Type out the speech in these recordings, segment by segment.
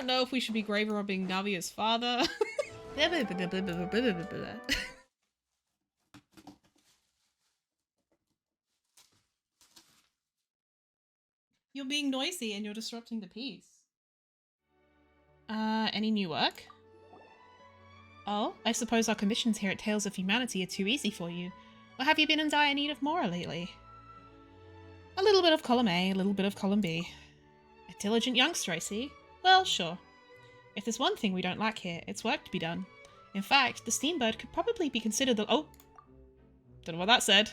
don't know if we should be grave robbing Navia's father. You're being noisy and you're disrupting the peace. Any new work? Oh, I suppose our commissions here at Tales of Humanity are too easy for you. Or have you been in dire need of more lately? A little bit of column A, a little bit of column B. A diligent youngster, I see. Well, sure. If there's one thing we don't lack here, it's work to be done. In fact, the Steambird could probably be considered the— oh! Don't know what that said.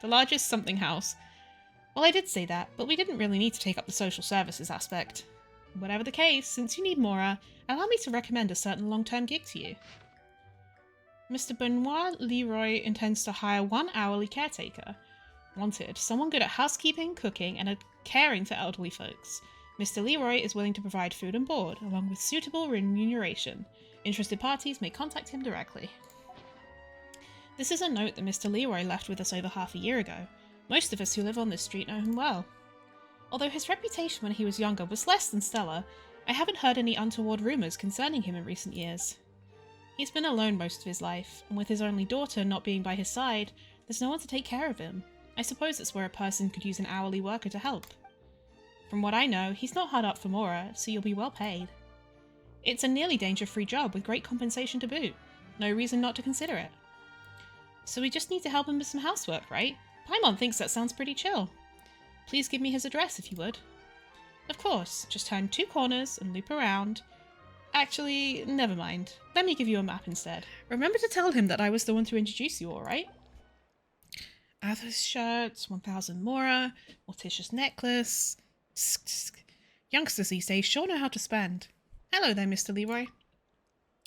The largest something house. Well, I did say that, but we didn't really need to take up the social services aspect. Whatever the case, since you need Mora, allow me to recommend a certain long-term gig to you. Mr. Benoit Leroy intends to hire one hourly caretaker. Wanted, someone good at housekeeping, cooking, and caring for elderly folks. Mr. Leroy is willing to provide food and board, along with suitable remuneration. Interested parties may contact him directly. This is a note that Mr. Leroy left with us over half a year ago. Most of us who live on this street know him well. Although his reputation when he was younger was less than stellar, I haven't heard any untoward rumours concerning him in recent years. He's been alone most of his life, and with his only daughter not being by his side, there's no one to take care of him. I suppose that's where a person could use an hourly worker to help. From what I know, he's not hard up for Mora, so you'll be well paid. It's a nearly danger-free job with great compensation to boot. No reason not to consider it. So we just need to help him with some housework, right? Paimon thinks that sounds pretty chill. Please give me his address if you would. Of course, just turn 2 corners and loop around. Actually, never mind. Let me give you a map instead. Remember to tell him that I was the one to introduce you, alright? Athos shirts, 1000 Mora, Morticia's necklace. Youngsters these days sure know how to spend. Hello there, Mr. Leroy.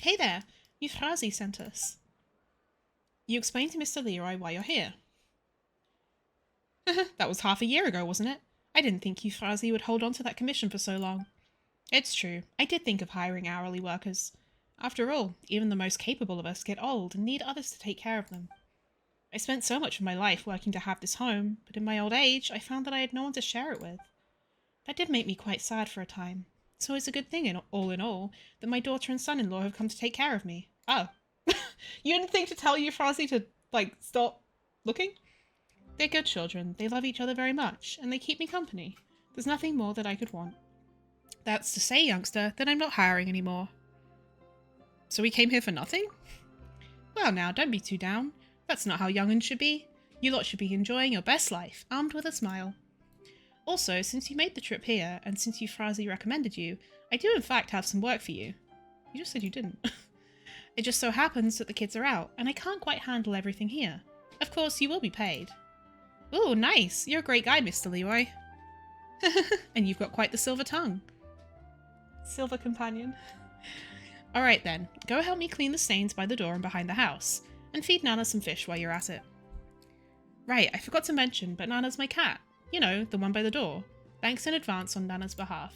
Hey there, Euphrasie sent us. You explained to Mr. Leroy why you're here. That was half a year ago, wasn't it? I didn't think Euphrasie would hold on to that commission for so long. It's true, I did think of hiring hourly workers. After all, even the most capable of us get old and need others to take care of them. I spent so much of my life working to have this home, but in my old age I found that I had no one to share it with. That did make me quite sad for a time, so it's a good thing in all that my daughter and son-in-law have come to take care of me. Oh. You didn't think to tell Euphrasie to, stop looking? They're good children, they love each other very much, and they keep me company. There's nothing more that I could want. That's to say, youngster, that I'm not hiring anymore. So we came here for nothing? Well now, don't be too down. That's not how young'uns should be. You lot should be enjoying your best life, armed with a smile. Also, since you made the trip here, and since Euphrasie recommended you, I do in fact have some work for you. You just said you didn't. It just so happens that the kids are out, and I can't quite handle everything here. Of course, you will be paid. Ooh, nice. You're a great guy, Mr. Leroy. And you've got quite the silver tongue. Silver companion. Alright then, go help me clean the stains by the door and behind the house, and feed Nana some fish while you're at it. Right, I forgot to mention, but Nana's my cat. You know, the one by the door. Thanks in advance on Nana's behalf.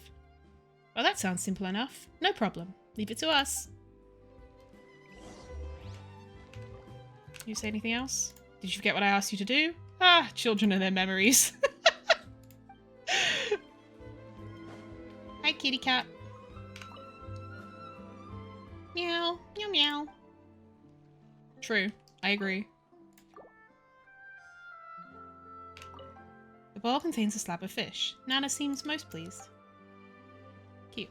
Well, that sounds simple enough. No problem. Leave it to us. You say anything else? Did you forget what I asked you to do? Ah, children and their memories. Hi, kitty cat. Meow, meow, meow. True, I agree. The bowl contains a slab of fish. Nana seems most pleased. Cute.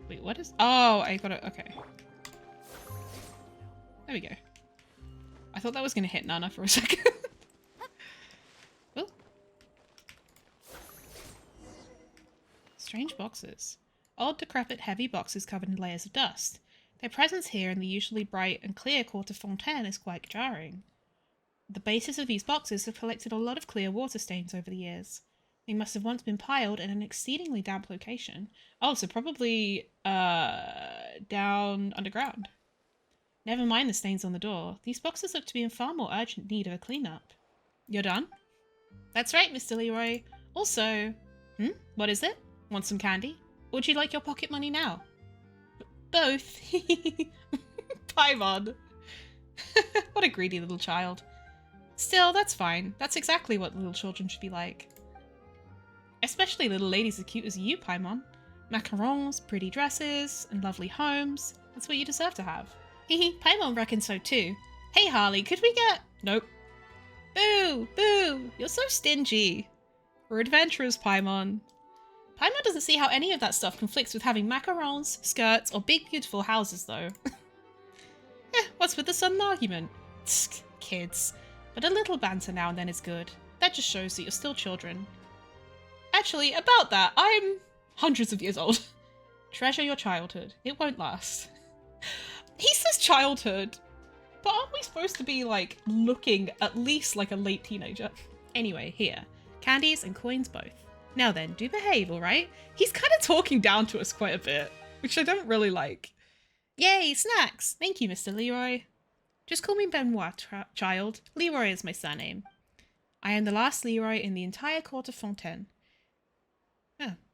Wait, what is— oh, I got it. Okay. There we go. I thought that was going to hit Nana for a second. Oh. Strange boxes. Old, decrepit, heavy boxes covered in layers of dust. Their presence here in the usually bright and clear Court of Fontaine is quite jarring. The bases of these boxes have collected a lot of clear water stains over the years. They must have once been piled in an exceedingly damp location. Oh, so probably, down underground. Never mind the stains on the door. These boxes look to be in far more urgent need of a clean-up. You're done? That's right, Mr. Leroy. Also— what is it? Want some candy? Or would you like your pocket money now? Both. Paimon. What a greedy little child. Still, that's fine. That's exactly what little children should be like. especially little ladies as cute as you, Paimon. Macarons, pretty dresses, and lovely homes. That's what you deserve to have. Hehe, Paimon reckons so too. Hey Harley, could we get... Nope. Boo! Boo! You're so stingy. We're adventurers, Paimon. Paimon doesn't see how any of that stuff conflicts with having macarons, skirts, or big beautiful houses though. What's with the sudden argument? Tsk, kids. But a little banter now and then is good. That just shows that you're still children. Actually, about that, I'm hundreds of years old. Treasure your childhood. It won't last. He says childhood, but aren't we supposed to be, like, looking at least like a late teenager? Anyway, here. Candies and coins both. Now then, do behave, alright? He's kind of talking down to us quite a bit, which I don't really like. Yay, snacks! Thank you, Mr. Leroy. Just call me Benoit, child. Leroy is my surname. I am the last Leroy in the entire court of Fontaine.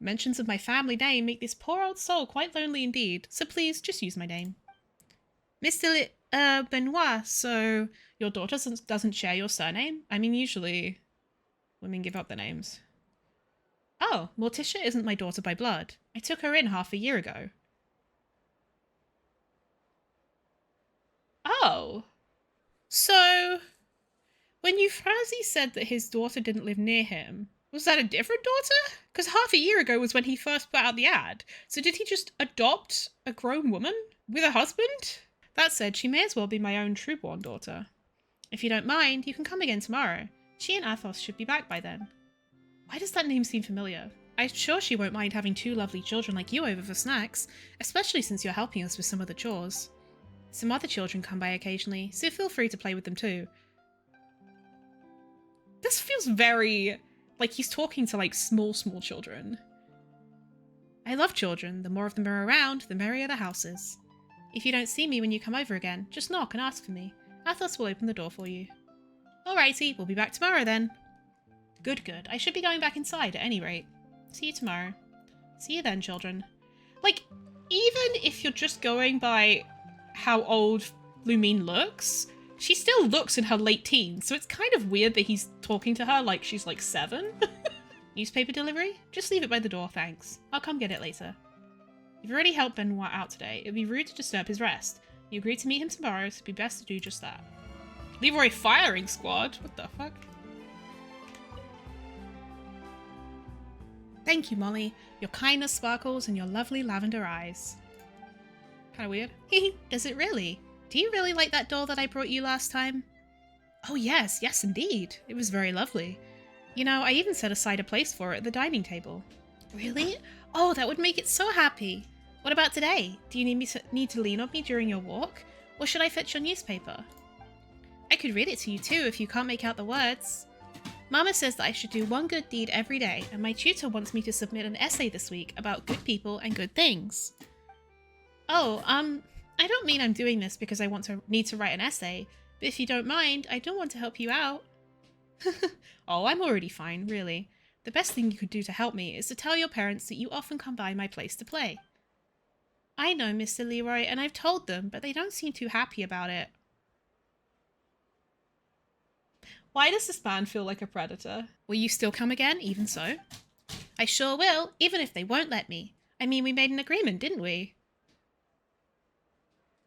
Mentions of my family name make this poor old soul quite lonely indeed, so please just use my name. Mr. Benoit, so your daughter doesn't share your surname? I mean, usually women give up their names. Oh, Morticia isn't my daughter by blood. I took her in half a year ago. Oh. So, when Euphrasie said that his daughter didn't live near him, was that a different daughter? Because half a year ago was when he first put out the ad. So did he just adopt a grown woman with a husband? That said, she may as well be my own true-born daughter. If you don't mind, you can come again tomorrow. She and Athos should be back by then. Why does that name seem familiar? I'm sure she won't mind having two lovely children like you over for snacks, especially since you're helping us with some of the chores. Some other children come by occasionally, so feel free to play with them too. This feels very... like he's talking to, like, small children. I love children. The more of them are around, the merrier the house is. If you don't see me when you come over again, just knock and ask for me. Athos will open the door for you. Alrighty, we'll be back tomorrow then. Good, good. I should be going back inside at any rate. See you tomorrow. See you then, children. Like, even if you're just going by how old Lumine looks, she still looks in her late teens, so it's kind of weird that he's talking to her like she's like 7. Newspaper delivery? Just leave it by the door, thanks. I'll come get it later. You've already helped Benoit out today. It'd be rude to disturb his rest. You agreed to meet him tomorrow, so it'd be best to do just that. Leroy firing squad? What the fuck? Thank you, Molly. Your kindness sparkles in your lovely lavender eyes. Kinda weird. Does it really? Do you really like that doll that I brought you last time? Oh yes, yes indeed. It was very lovely. You know, I even set aside a place for it at the dining table. Really? Oh, that would make it so happy. What about today? Do you need to lean on me during your walk? Or should I fetch your newspaper? I could read it to you too if you can't make out the words. Mama says that I should do one good deed every day, and my tutor wants me to submit an essay this week about good people and good things. Oh, I don't mean I'm doing this because I need to write an essay, but if you don't mind, I do want to help you out. Oh, I'm already fine, really. The best thing you could do to help me is to tell your parents that you often come by my place to play. I know, Mr. Leroy, and I've told them, but they don't seem too happy about it. Why does this man feel like a predator? Will you still come again, even so? I sure will, even if they won't let me. I mean, we made an agreement, didn't we?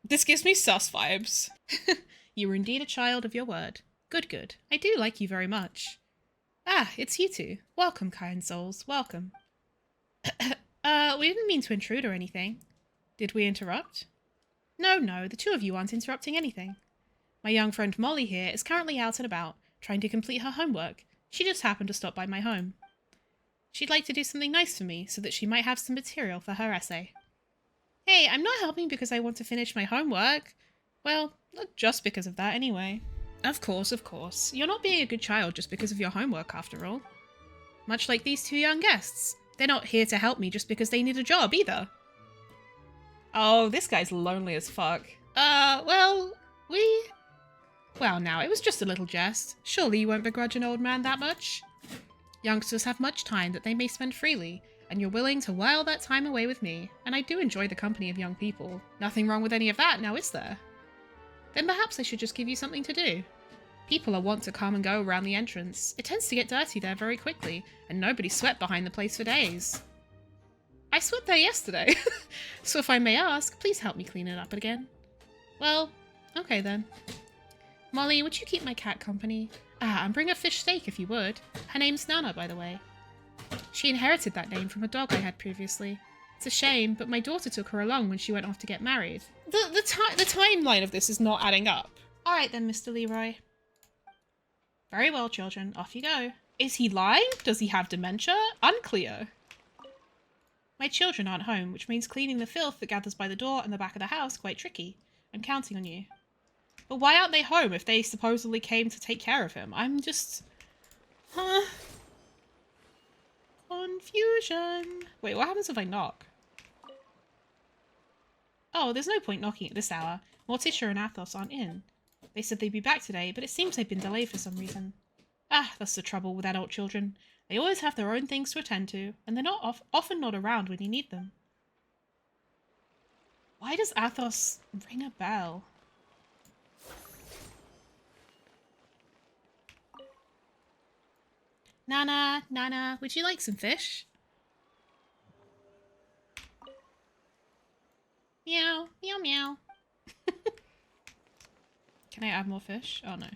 This gives me sus vibes. You were indeed a child of your word. Good, good. I do like you very much. Ah, it's you two. Welcome, kind souls. Welcome. We didn't mean to intrude or anything. Did we interrupt? No, the two of you aren't interrupting anything. My young friend Molly here is currently out and about, trying to complete her homework. She just happened to stop by my home. She'd like to do something nice for me, so that she might have some material for her essay. Hey, I'm not helping because I want to finish my homework. Well, not just because of that anyway. Of course. You're not being a good child just because of your homework, after all. Much like these two young guests. They're not here to help me just because they need a job, either. Oh, this guy's lonely as fuck. Well, now, it was just a little jest. Surely you won't begrudge an old man that much? Youngsters have much time that they may spend freely, and you're willing to while that time away with me, and I do enjoy the company of young people. Nothing wrong with any of that, now is there? Then perhaps I should just give you something to do. People are wont to come and go around the entrance. It tends to get dirty there very quickly, and nobody swept behind the place for days. I swept there yesterday, so if I may ask, please help me clean it up again. Well, okay then. Molly, would you keep my cat company? And bring a fish steak if you would. Her name's Nana, by the way. She inherited that name from a dog I had previously. It's a shame, but my daughter took her along when she went off to get married. The timeline of this is not adding up. Alright then, Mr. Leroy. Very well, children. Off you go. Is he lying? Does he have dementia? Unclear. My children aren't home, which means cleaning the filth that gathers by the door and the back of the house quite tricky. I'm counting on you. But why aren't they home if they supposedly came to take care of him? I'm just... Huh? Confusion. Wait, what happens if I knock? Oh, there's no point knocking at this hour. Morticia and Athos aren't in. They said they'd be back today, but it seems they've been delayed for some reason. Ah, that's the trouble with adult children. They always have their own things to attend to, and they're not often not around when you need them. Why does Athos ring a bell? Nana, Nana, would you like some fish? Meow, meow, meow. Can I add more fish? Oh no.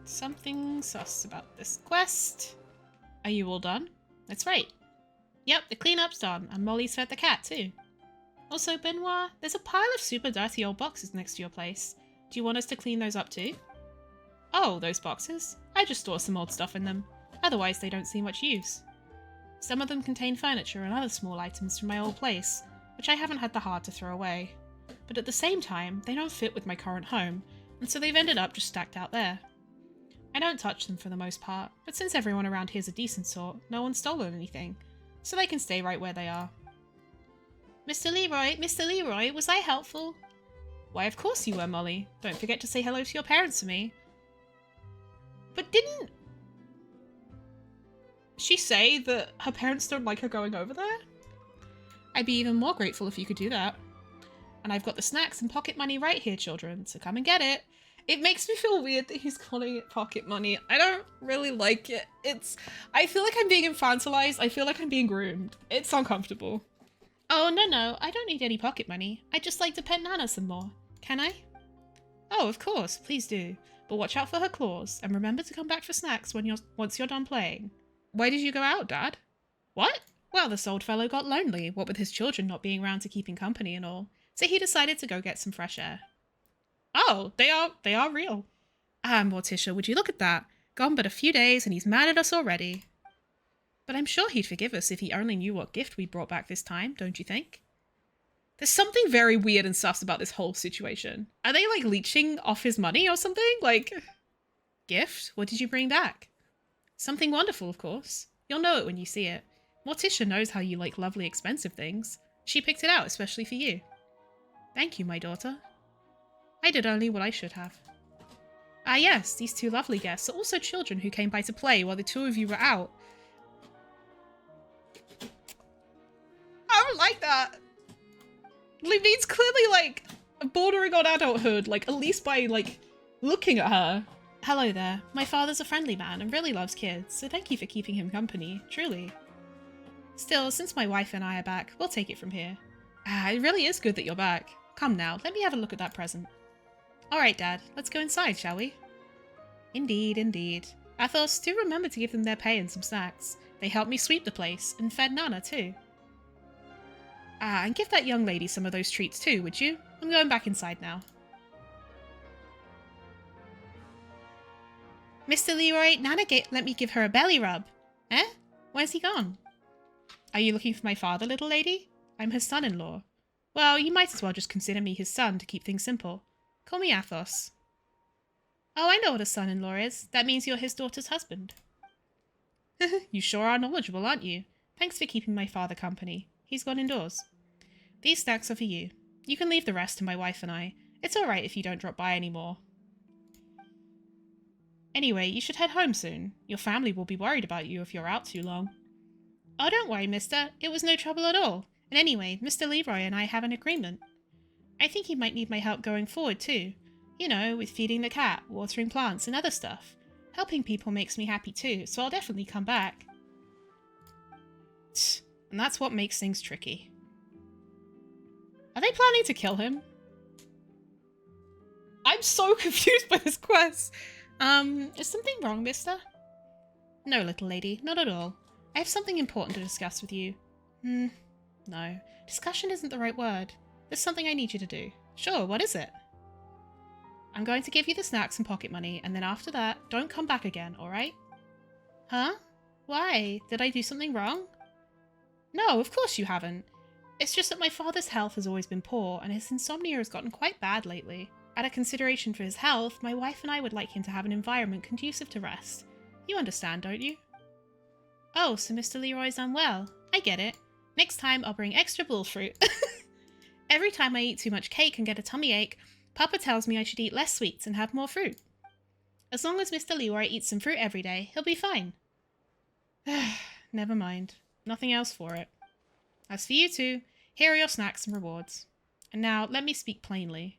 Something sus about this quest. Are you all done? That's right. Yep, the cleanup's done, and Molly's fed the cat too. Also, Benoit, there's a pile of super dirty old boxes next to your place. Do you want us to clean those up too? Oh, those boxes? I just store some old stuff in them. Otherwise, they don't see much use. Some of them contain furniture and other small items from my old place, which I haven't had the heart to throw away. But at the same time, they don't fit with my current home, and so they've ended up just stacked out there. I don't touch them for the most part, but since everyone around here's a decent sort, no one's stolen anything, so they can stay right where they are. Mr. Leroy, was I helpful? Why, of course you were, Molly. Don't forget to say hello to your parents for me. But didn't she say that her parents don't like her going over there? I'd be even more grateful if you could do that. And I've got the snacks and pocket money right here, children, so come and get it. It makes me feel weird that he's calling it pocket money. I don't really like it. I feel like I'm being infantilized. I feel like I'm being groomed. It's uncomfortable. Oh, no, I don't need any pocket money. I'd just like to pet Nana some more. Can I? Oh, of course, please do. But watch out for her claws, and remember to come back for snacks once you're done playing. Why did you go out, Dad? What? Well, this old fellow got lonely, what with his children not being around to keep him company and all, so he decided to go get some fresh air. Oh, they are real. Ah, Morticia, would you look at that? Gone but a few days, and he's mad at us already. But I'm sure he'd forgive us if he only knew what gift we brought back this time, don't you think? There's something very weird and sus about this whole situation. Are they, like, leeching off his money or something? Like, gift? What did you bring back? Something wonderful, of course. You'll know it when you see it. Morticia knows how you like lovely, expensive things. She picked it out especially for you. Thank you, my daughter. I did only what I should have. Ah yes, these two lovely guests are also children who came by to play while the two of you were out. I don't like that. Levine's clearly, like, bordering on adulthood, like, at least by, like, looking at her. Hello there. My father's a friendly man and really loves kids, so thank you for keeping him company, truly. Still, since my wife and I are back, we'll take it from here. Ah, it really is good that you're back. Come now, let me have a look at that present. Alright, Dad, let's go inside, shall we? Indeed, indeed. Athos, do remember to give them their pay and some snacks. They helped me sweep the place, and fed Nana too. Ah, and give that young lady some of those treats too, would you? I'm going back inside now. Mr. Leroy, Nana let me give her a belly rub. Eh? Where's he gone? Are you looking for my father, little lady? I'm his son-in-law. Well, you might as well just consider me his son to keep things simple. Call me Athos. Oh, I know what a son-in-law is. That means you're his daughter's husband. You sure are knowledgeable, aren't you? Thanks for keeping my father company. He's gone indoors. These snacks are for you. You can leave the rest to my wife and I. It's alright if you don't drop by anymore. Anyway, you should head home soon. Your family will be worried about you if you're out too long. Oh, don't worry, mister. It was no trouble at all. And anyway, Mr. Leroy and I have an agreement. I think he might need my help going forward too. You know, with feeding the cat, watering plants, and other stuff. Helping people makes me happy too, so I'll definitely come back. And that's what makes things tricky. Are they planning to kill him? I'm so confused by this quest. Is something wrong, mister? No, little lady, not at all. I have something important to discuss with you. No. Discussion isn't the right word. There's something I need you to do. Sure, what is it? I'm going to give you the snacks and pocket money, and then after that, don't come back again, alright? Huh? Why? Did I do something wrong? No, of course you haven't. It's just that my father's health has always been poor, and his insomnia has gotten quite bad lately. Out of consideration for his health, my wife and I would like him to have an environment conducive to rest. You understand, don't you? Oh, so Mr. Leroy's unwell. I get it. Next time, I'll bring extra bull fruit. Every time I eat too much cake and get a tummy ache, Papa tells me I should eat less sweets and have more fruit. As long as Mr. Leroy eats some fruit every day, he'll be fine. Never mind. Nothing else for it. As for you two, here are your snacks and rewards. And now, let me speak plainly.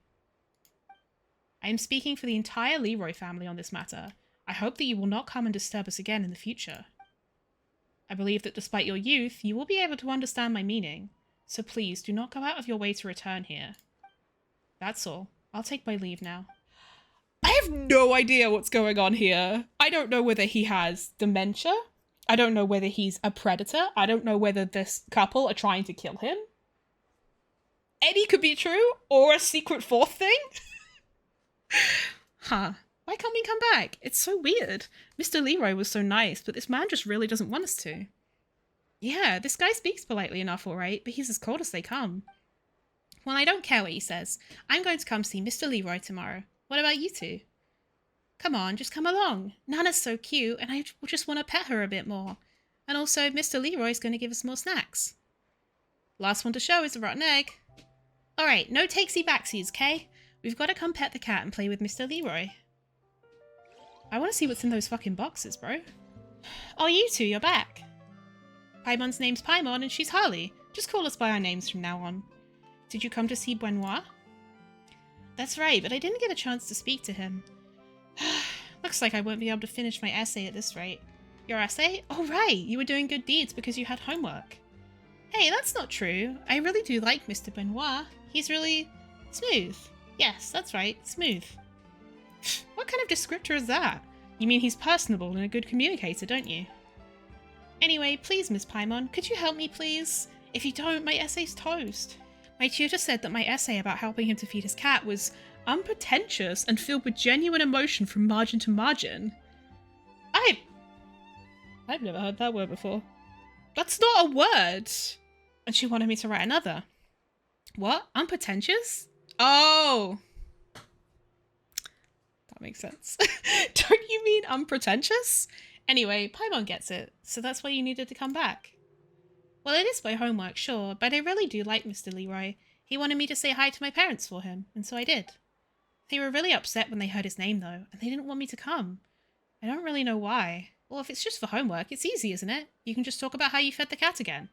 I am speaking for the entire Leroy family on this matter. I hope that you will not come and disturb us again in the future. I believe that despite your youth, you will be able to understand my meaning. So please, do not go out of your way to return here. That's all. I'll take my leave now. I have no idea what's going on here. I don't know whether he has dementia. I don't know whether he's a predator. I don't know whether this couple are trying to kill him. Any could be true, or a secret fourth thing. Huh. Why can't we come back? It's so weird. Mr. Leroy was so nice, but this man just really doesn't want us to. Yeah, this guy speaks politely enough, alright, but he's as cold as they come. Well, I don't care what he says. I'm going to come see Mr. Leroy tomorrow. What about you two? Come on, just come along. Nana's so cute, and I just want to pet her a bit more. And also, Mr. Leroy's going to give us more snacks. Last one to show is a rotten egg. Alright, no takesy-backsies, okay? We've got to come pet the cat and play with Mr. Leroy. I want to see what's in those fucking boxes, bro. Oh, you two, you're back. Paimon's name's Paimon, and she's Harley. Just call us by our names from now on. Did you come to see Benoit? That's right, but I didn't get a chance to speak to him. Looks like I won't be able to finish my essay at this rate. Your essay? Oh right, you were doing good deeds because you had homework. Hey, that's not true. I really do like Mr. Benoit. He's really smooth. Yes, that's right, smooth. What kind of descriptor is that? You mean he's personable and a good communicator, don't you? Anyway, please, Miss Paimon, could you help me, please? If you don't, my essay's toast. My tutor said that my essay about helping him to feed his cat was unpretentious and filled with genuine emotion from margin to margin. I've never heard that word before. That's not a word! And she wanted me to write another. What? Unpretentious? Oh! That makes sense. Don't you mean unpretentious? Anyway, Paimon gets it, so that's why you needed to come back. Well, it is my homework, sure, but I really do like Mr. Leroy. He wanted me to say hi to my parents for him, and so I did. They were really upset when they heard his name, though, and they didn't want me to come. I don't really know why. Well, if it's just for homework, it's easy, isn't it? You can just talk about how you fed the cat again.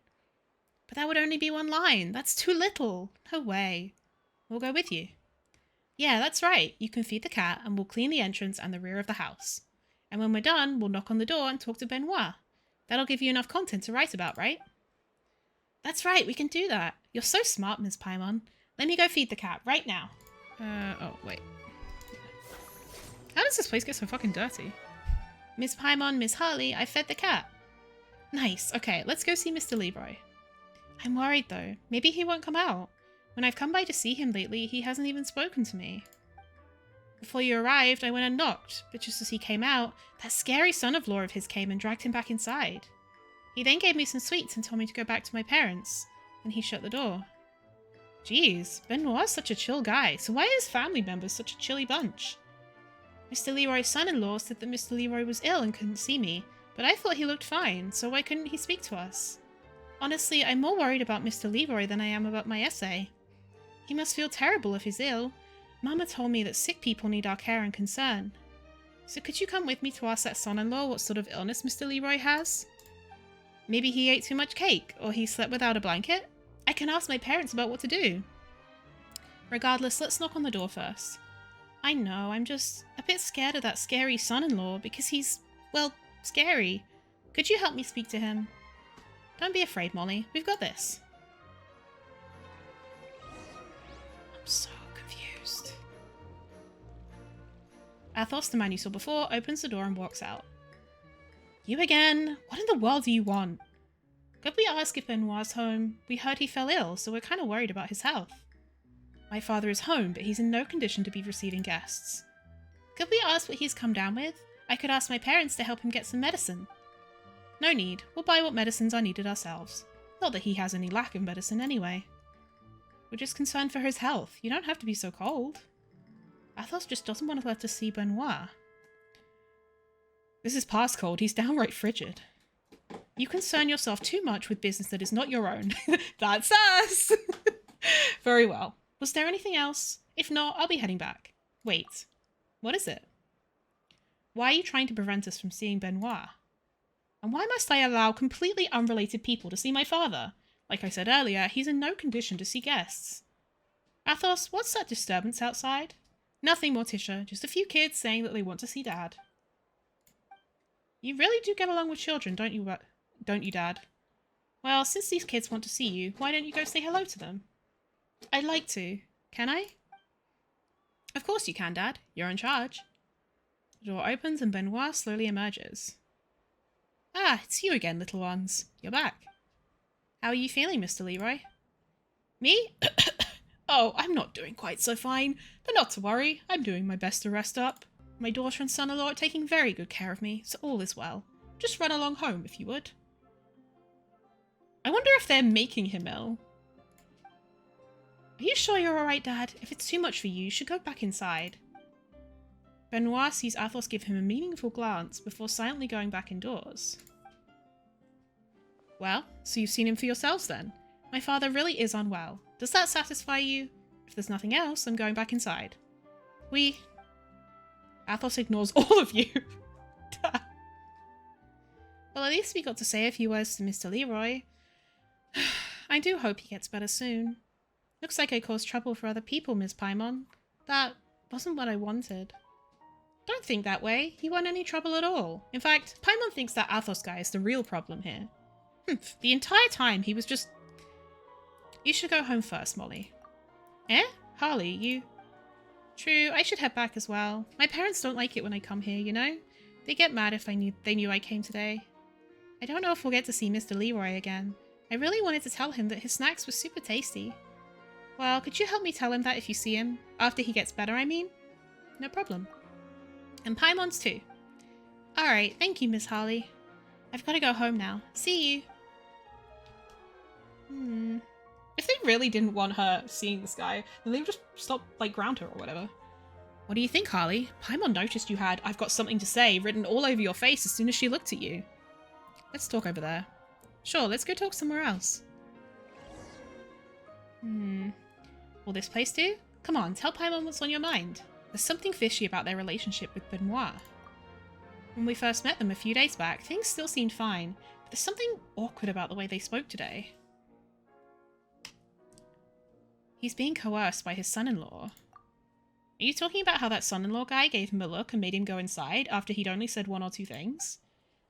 But that would only be one line. That's too little. No way. We'll go with you. Yeah, that's right. You can feed the cat, and we'll clean the entrance and the rear of the house. And when we're done, we'll knock on the door and talk to Benoit. That'll give you enough content to write about, right? That's right, we can do that. You're so smart, Ms. Paimon. Let me go feed the cat right now. Oh, wait. How does this place get so fucking dirty? Ms. Paimon, Miss Harley, I fed the cat. Nice. Okay, let's go see Mr. Leroy. I'm worried, though. Maybe he won't come out. When I've come by to see him lately, he hasn't even spoken to me. Before you arrived, I went and knocked, but just as he came out, that scary son-of-law of his came and dragged him back inside. He then gave me some sweets and told me to go back to my parents. Then he shut the door. Jeez, Benoit's such a chill guy, so why are his family members such a chilly bunch? Mr. Leroy's son-in-law said that Mr. Leroy was ill and couldn't see me, but I thought he looked fine, so why couldn't he speak to us? Honestly, I'm more worried about Mr. Leroy than I am about my essay. He must feel terrible if he's ill. Mama told me that sick people need our care and concern. So could you come with me to ask that son-in-law what sort of illness Mr. Leroy has? Maybe he ate too much cake, or he slept without a blanket? I can ask my parents about what to do. Regardless, let's knock on the door first. I know, I'm just a bit scared of that scary son-in-law because he's, well, scary. Could you help me speak to him? Don't be afraid, Molly. We've got this. I'm so confused. Athos, the man you saw before, opens the door and walks out. You again? What in the world do you want? Could we ask if Benoit's home? We heard he fell ill, so we're kind of worried about his health. My father is home, but he's in no condition to be receiving guests. Could we ask what he's come down with? I could ask my parents to help him get some medicine. No need. We'll buy what medicines are needed ourselves. Not that he has any lack of medicine anyway. We're just concerned for his health. You don't have to be so cold. Athos just doesn't want to let us see Benoit. This is past cold. He's downright frigid. You concern yourself too much with business that is not your own. That's us! Very well. Was there anything else? If not, I'll be heading back. Wait. What is it? Why are you trying to prevent us from seeing Benoit? And why must I allow completely unrelated people to see my father? Like I said earlier, he's in no condition to see guests. Athos, what's that disturbance outside? Nothing, Morticia. Just a few kids saying that they want to see Dad. You really do get along with children, don't you, Dad? Well, since these kids want to see you, why don't you go say hello to them? I'd like to. Can I? Of course you can, Dad. You're in charge. The door opens and Benoit slowly emerges. Ah, it's you again, little ones. You're back. How are you feeling, Mr. Leroy? Me? Oh, I'm not doing quite so fine, but not to worry. I'm doing my best to rest up. My daughter and son-in-law are taking very good care of me, so all is well. Just run along home, if you would. I wonder if they're making him ill. Are you sure you're alright, Dad? If it's too much for you, you should go back inside. Benoit sees Athos give him a meaningful glance before silently going back indoors. Well, so you've seen him for yourselves then. My father really is unwell. Does that satisfy you? If there's nothing else, I'm going back inside. Athos ignores all of you. Well, at least we got to say a few words to Mr. Leroy. I do hope he gets better soon. Looks like I caused trouble for other people, Miss Paimon. That wasn't what I wanted. Don't think that way. He won't any trouble at all. In fact, Paimon thinks that Athos guy is the real problem here. The entire time he was just... You should go home first, Molly. Eh? Harley, you... True, I should head back as well. My parents don't like it when I come here, you know? They get mad if they knew I came today. I don't know if we'll get to see Mr. Leroy again. I really wanted to tell him that his snacks were super tasty. Well, could you help me tell him that if you see him? After he gets better, I mean? No problem. And Paimon's too. Alright, thank you, Miss Harley. I've got to go home now. See you. If they really didn't want her seeing this guy, then they would just stop, ground her or whatever. What do you think, Harley? Paimon noticed you had "I've got something to say" written all over your face as soon as she looked at you. Let's talk over there. Sure, let's go talk somewhere else. Will this place do? Come on, tell Paimon what's on your mind. There's something fishy about their relationship with Benoit. When we first met them a few days back, things still seemed fine, but there's something awkward about the way they spoke today. He's being coerced by his son-in-law. Are you talking about how that son-in-law guy gave him a look and made him go inside after he'd only said one or two things?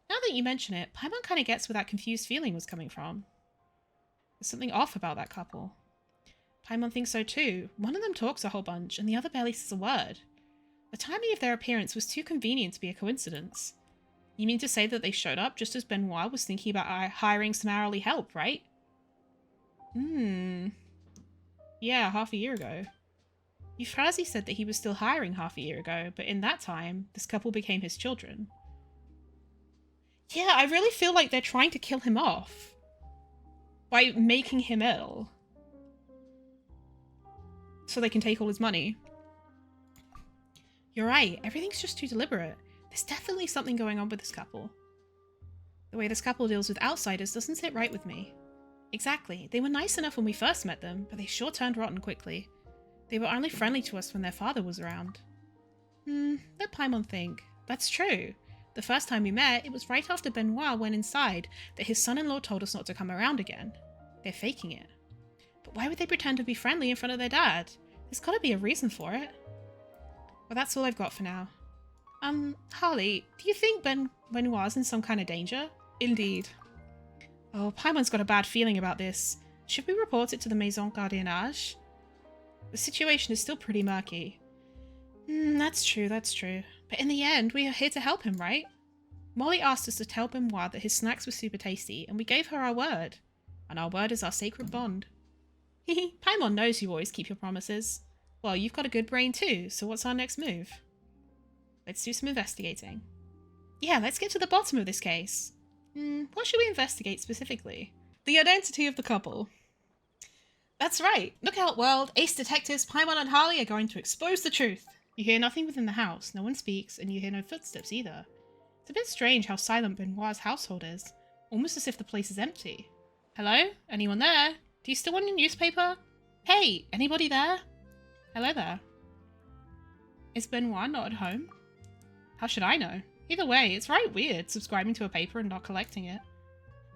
Now that you mention it, Paimon kind of gets where that confused feeling was coming from. There's something off about that couple. Paimon thinks so too. One of them talks a whole bunch, and the other barely says a word. The timing of their appearance was too convenient to be a coincidence. You mean to say that they showed up just as Benoit was thinking about hiring some hourly help, right? Yeah, half a year ago. Euphrasie said that he was still hiring half a year ago, but in that time, this couple became his children. Yeah, I really feel like they're trying to kill him off by making him ill so they can take all his money. You're right, everything's just too deliberate. There's definitely something going on with this couple. The way this couple deals with outsiders doesn't sit right with me. Exactly, they were nice enough when we first met them, but they sure turned rotten quickly. They were only friendly to us when their father was around. Let Paimon think. That's true. The first time we met, it was right after Benoit went inside that his son-in-law told us not to come around again. They're faking it. But why would they pretend to be friendly in front of their dad? There's gotta be a reason for it. Well, that's all I've got for now. Harley, do you think Benoit's in some kind of danger? Indeed. Oh, Paimon's got a bad feeling about this. Should we report it to the Maison Gardiennage? The situation is still pretty murky. That's true, that's true. But in the end, we are here to help him, right? Molly asked us to tell Benoit that his snacks were super tasty, and we gave her our word. And our word is our sacred bond. Hehe, Paimon knows you always keep your promises. Well, you've got a good brain too, so what's our next move? Let's do some investigating. Yeah, let's get to the bottom of this case. What should we investigate specifically? The identity of the couple. That's right. Look out, world. Ace detectives Paimon and Harley are going to expose the truth. You hear nothing within the house, no one speaks, and you hear no footsteps either. It's a bit strange how silent Benoit's household is, almost as if the place is empty. Hello? Anyone there? Do you still want your newspaper? Hey, anybody there? Hello there. Is Benoit not at home? How should I know? Either way, it's right weird subscribing to a paper and not collecting it.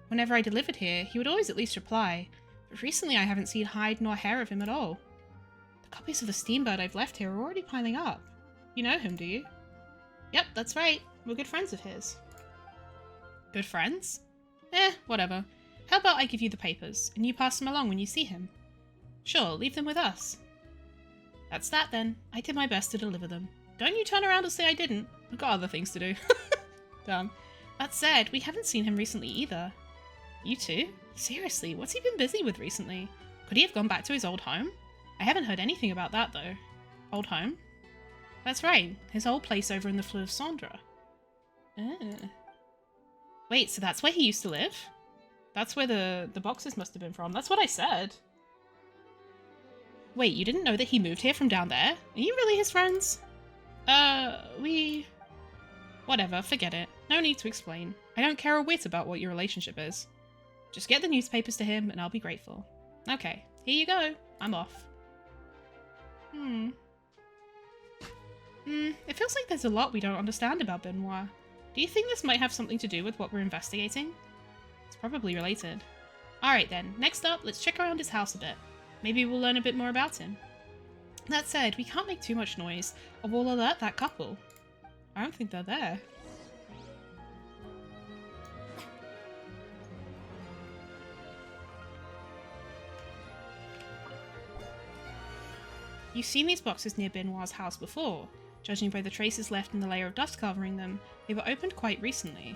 Whenever I delivered here, he would always at least reply, but recently I haven't seen hide nor hair of him at all. The copies of the Steambird I've left here are already piling up. You know him, do you? Yep, that's right. We're good friends of his. Good friends? Whatever. How about I give you the papers, and you pass them along when you see him? Sure, leave them with us. That's that then. I did my best to deliver them. Don't you turn around and say I didn't. I've got other things to do. Damn. That said, we haven't seen him recently either. You too? Seriously, what's he been busy with recently? Could he have gone back to his old home? I haven't heard anything about that though. Old home? That's right, his old place over in the Fleuve Cendre. Wait, so that's where he used to live? That's where the boxes must have been from. That's what I said. Wait, you didn't know that he moved here from down there? Are you really his friends? Whatever, forget it. No need to explain. I don't care a whit about what your relationship is. Just get the newspapers to him and I'll be grateful. Okay, here you go. I'm off. It feels like there's a lot we don't understand about Benoit. Do you think this might have something to do with what we're investigating? It's probably related. Alright then, next up, let's check around his house a bit. Maybe we'll learn a bit more about him. That said, we can't make too much noise, or we'll alert that couple. I don't think they're there. You've seen these boxes near Benoit's house before. Judging by the traces left in the layer of dust covering them, they were opened quite recently.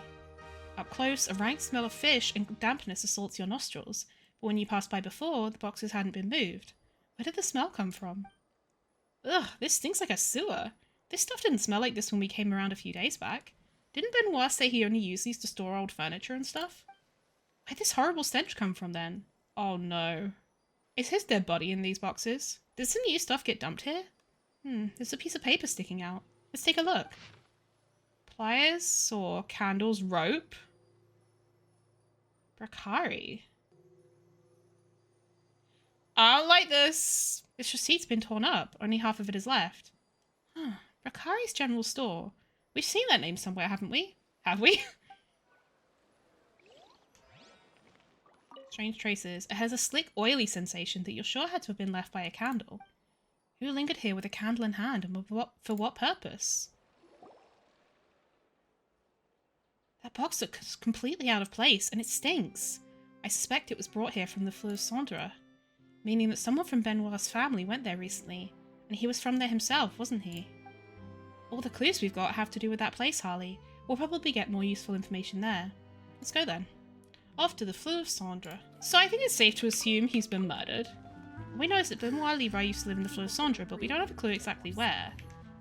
Up close, a rank smell of fish and dampness assaults your nostrils, but when you passed by before, the boxes hadn't been moved. Where did the smell come from? Ugh, this stinks like a sewer. This stuff didn't smell like this when we came around a few days back. Didn't Benoit say he only used these to store old furniture and stuff? Where'd this horrible stench come from then? Oh no. Is his dead body in these boxes? Did some new stuff get dumped here? There's a piece of paper sticking out. Let's take a look. Pliers, saw, candles, rope. Bracari. I don't like this. This receipt's been torn up. Only half of it is left. Bracari's General Store. We've seen that name somewhere, haven't we? Have we? Strange traces. It has a slick, oily sensation that you're sure had to have been left by a candle. Who lingered here with a candle in hand, and for what purpose? That box looks completely out of place, and it stinks. I suspect it was brought here from the Fleuve Cendre, meaning that someone from Benoit's family went there recently, and he was from there himself, wasn't he? All the clues we've got have to do with that place, Harley. We'll probably get more useful information there. Let's go then. Off to the Fleuve Cendre. So I think it's safe to assume he's been murdered. We know that Benoit Leroy used to live in the Fleuve Cendre, but we don't have a clue exactly where.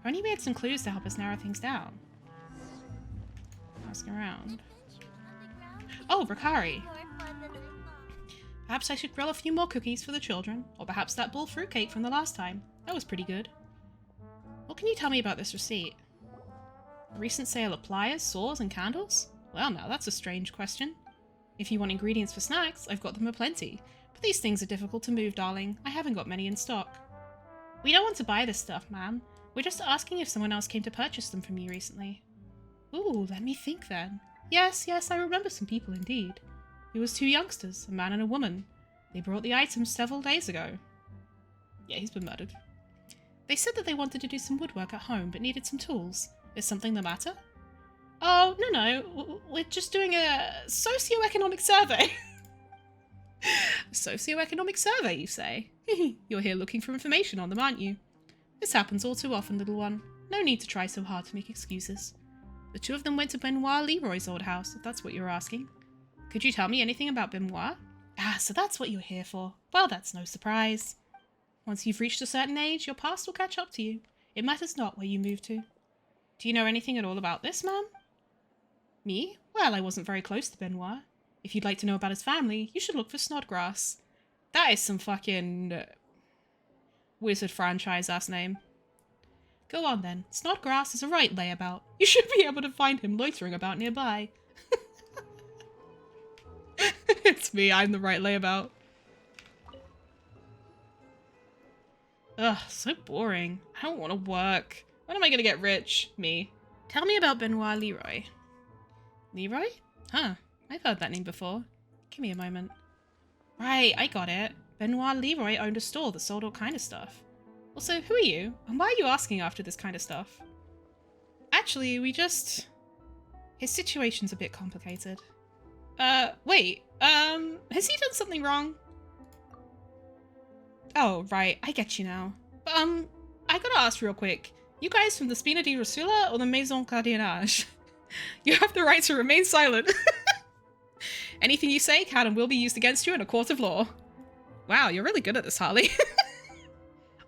We only made some clues to help us narrow things down. Asking around. Oh, Bracari. Perhaps I should grill a few more cookies for the children, or perhaps that bull fruitcake from the last time. That was pretty good. What can you tell me about this receipt? A recent sale of pliers, saws, and candles? Well now, that's a strange question. If you want ingredients for snacks, I've got them aplenty. But these things are difficult to move, darling. I haven't got many in stock. We don't want to buy this stuff, ma'am. We're just asking if someone else came to purchase them from you recently. Ooh, let me think then. Yes, I remember some people indeed. It was two youngsters, a man and a woman. They brought the items several days ago. Yeah, he's been murdered. They said that they wanted to do some woodwork at home, but needed some tools. Is something the matter? Oh, no. We're just doing a socioeconomic survey. Socioeconomic survey, you say? You're here looking for information on them, aren't you? This happens all too often, little one. No need to try so hard to make excuses. The two of them went to Benoit Leroy's old house, if that's what you're asking. Could you tell me anything about Benoit? Ah, so that's what you're here for. Well, that's no surprise. Once you've reached a certain age, your past will catch up to you. It matters not where you move to. Do you know anything at all about this man? Me? Well, I wasn't very close to Benoit. If you'd like to know about his family, you should look for Snodgrass. That is some fucking wizard franchise-ass name. Go on then. Snodgrass is a right layabout. You should be able to find him loitering about nearby. It's me, I'm the right layabout. Ugh, so boring. I don't want to work. When am I gonna get rich? Me. Tell me about Benoit Leroy. Leroy? Huh. I've heard that name before. Give me a moment. Right, I got it. Benoit Leroy owned a store that sold all kind of stuff. Also, who are you? And why are you asking after this kind of stuff? Actually, his situation's a bit complicated. Wait, has he done something wrong? Oh, right, I get you now. But, I gotta ask real quick. You guys from the Spina di Rosula or the Maison Gardiennage? You have the right to remain silent. Anything you say can and will be used against you in a court of law. Wow, you're really good at this, Harley.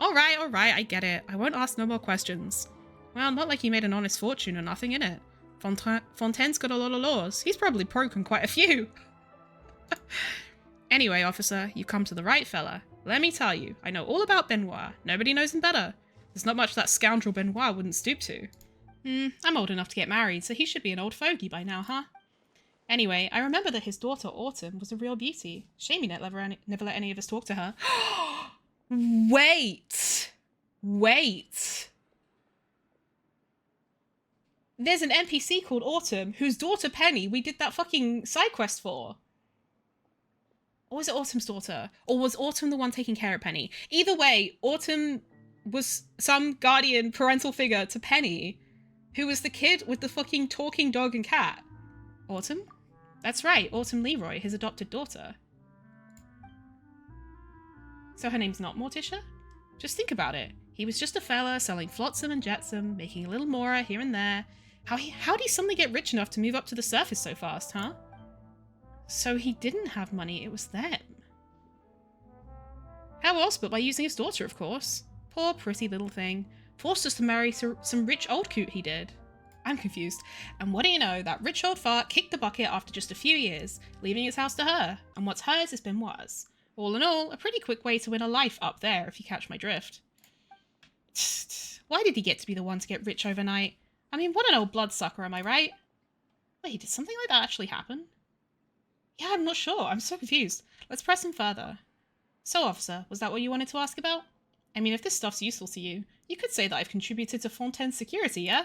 Alright, I get it. I won't ask no more questions. Well, not like you made an honest fortune or nothing, innit? Fontaine's got a lot of laws. He's probably broken quite a few. Anyway, officer, you come to the right fella. Let me tell you, I know all about Benoit. Nobody knows him better. There's not much that scoundrel Benoit wouldn't stoop to. I'm old enough to get married, so he should be an old fogey by now, huh? Anyway, I remember that his daughter, Autumn, was a real beauty. Shame he never let any of us talk to her. Wait! There's an NPC called Autumn, whose daughter Penny we did that fucking side quest for. Or was it Autumn's daughter? Or was Autumn the one taking care of Penny? Either way, Autumn was some guardian parental figure to Penny, who was the kid with the fucking talking dog and cat. Autumn? That's right, Autumn Leroy, his adopted daughter. So her name's not Morticia? Just think about it. He was just a fella selling flotsam and jetsam, making a little mora here and there. How'd he suddenly get rich enough to move up to the surface so fast, huh? So he didn't have money, it was them. How else but by using his daughter, of course. Poor pretty little thing. Forced us to marry some rich old coot he did. I'm confused. And what do you know, that rich old fart kicked the bucket after just a few years, leaving his house to her, and what's hers has been Benoit's. All in all, a pretty quick way to win a life up there, if you catch my drift. Why did he get to be the one to get rich overnight? I mean, what an old bloodsucker, am I right? Wait, did something like that actually happen? Yeah, I'm not sure. I'm so confused. Let's press him further. So, officer, was that what you wanted to ask about? I mean, if this stuff's useful to you, you could say that I've contributed to Fontaine's security, yeah?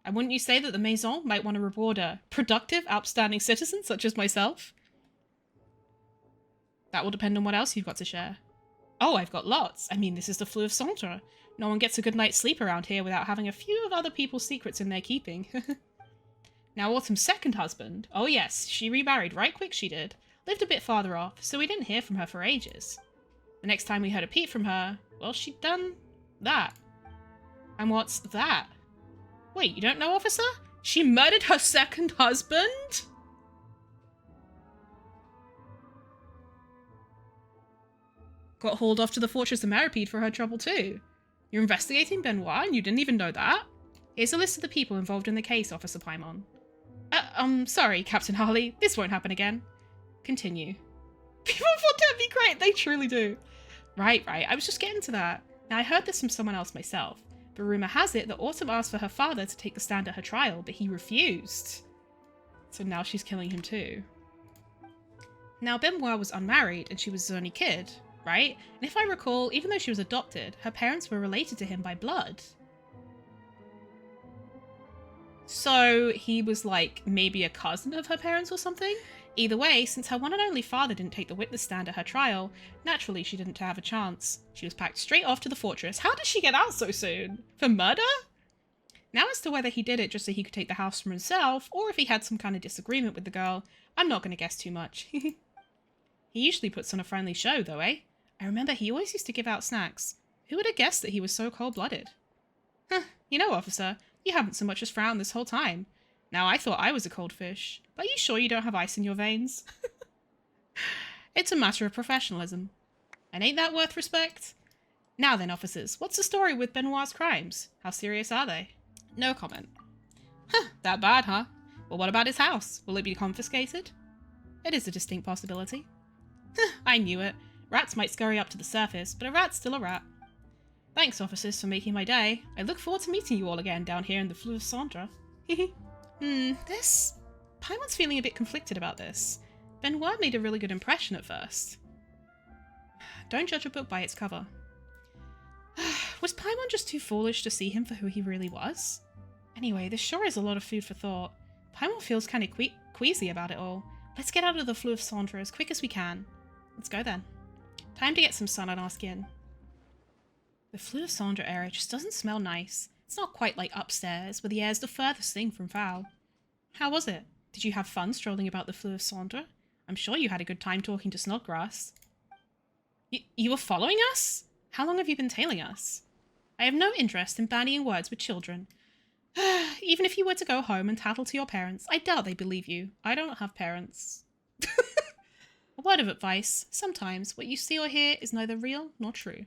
And wouldn't you say that the Maison might want to reward a productive, outstanding citizen such as myself? That will depend on what else you've got to share. Oh, I've got lots. I mean, this is the fleur of Centre. No one gets a good night's sleep around here without having a few of other people's secrets in their keeping. Now, Autumn's second husband, oh yes, she remarried right quick she did, lived a bit farther off, so we didn't hear from her for ages. The next time we heard a peep from her, well, she'd done that. And what's that? Wait, you don't know, officer? She murdered her second husband? Got hauled off to the Fortress of Maripede for her trouble too. You're investigating Benoit and you didn't even know that? Here's a list of the people involved in the case, Officer Paimon. Sorry, Captain Harley. This won't happen again. Continue. People want to be great. They truly do. Right. I was just getting to that. Now, I heard this from someone else myself, but rumor has it that Autumn asked for her father to take the stand at her trial, but he refused. So now she's killing him too. Now, Benoit was unmarried and she was his only kid, right? And if I recall, even though she was adopted, her parents were related to him by blood. So he was like maybe a cousin of her parents or something? Either way, since her one and only father didn't take the witness stand at her trial, naturally she didn't have a chance. She was packed straight off to the fortress. How did she get out so soon? For murder? Now, as to whether he did it just so he could take the house for himself, or if he had some kind of disagreement with the girl, I'm not going to guess too much. He usually puts on a friendly show, though, eh? I remember he always used to give out snacks. Who would have guessed that he was so cold-blooded? Huh, you know, officer, you haven't so much as frowned this whole time. Now, I thought I was a cold fish, but are you sure you don't have ice in your veins? It's a matter of professionalism. And ain't that worth respect? Now then, officers, what's the story with Benoit's crimes? How serious are they? No comment. Huh, that bad, huh? Well, what about his house? Will it be confiscated? It is a distinct possibility. I knew it. Rats might scurry up to the surface, but a rat's still a rat. Thanks, officers, for making my day. I look forward to meeting you all again down here in the Fleuve Cendre. Paimon's feeling a bit conflicted about this. Benoit made a really good impression at first. Don't judge a book by its cover. Was Paimon just too foolish to see him for who he really was? Anyway, this sure is a lot of food for thought. Paimon feels kind of queasy about it all. Let's get out of the Fleuve Cendre as quick as we can. Let's go then. Time to get some sun on our skin. The Fleuve Cendre area just doesn't smell nice. It's not quite like upstairs, where the air's the furthest thing from foul. How was it? Did you have fun strolling about the Fleuve Cendre? I'm sure you had a good time talking to Snodgrass. You were following us? How long have you been tailing us? I have no interest in bandying words with children. Even if you were to go home and tattle to your parents, I doubt they believe you. I don't have parents. A word of advice. Sometimes what you see or hear is neither real nor true.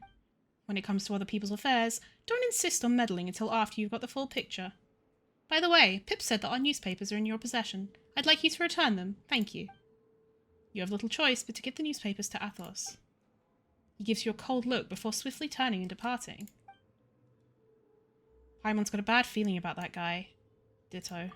When it comes to other people's affairs, don't insist on meddling until after you've got the full picture. By the way, Pip said that our newspapers are in your possession. I'd like you to return them. Thank you. You have little choice but to give the newspapers to Athos. He gives you a cold look before swiftly turning and departing. Paimon's got a bad feeling about that guy. Ditto.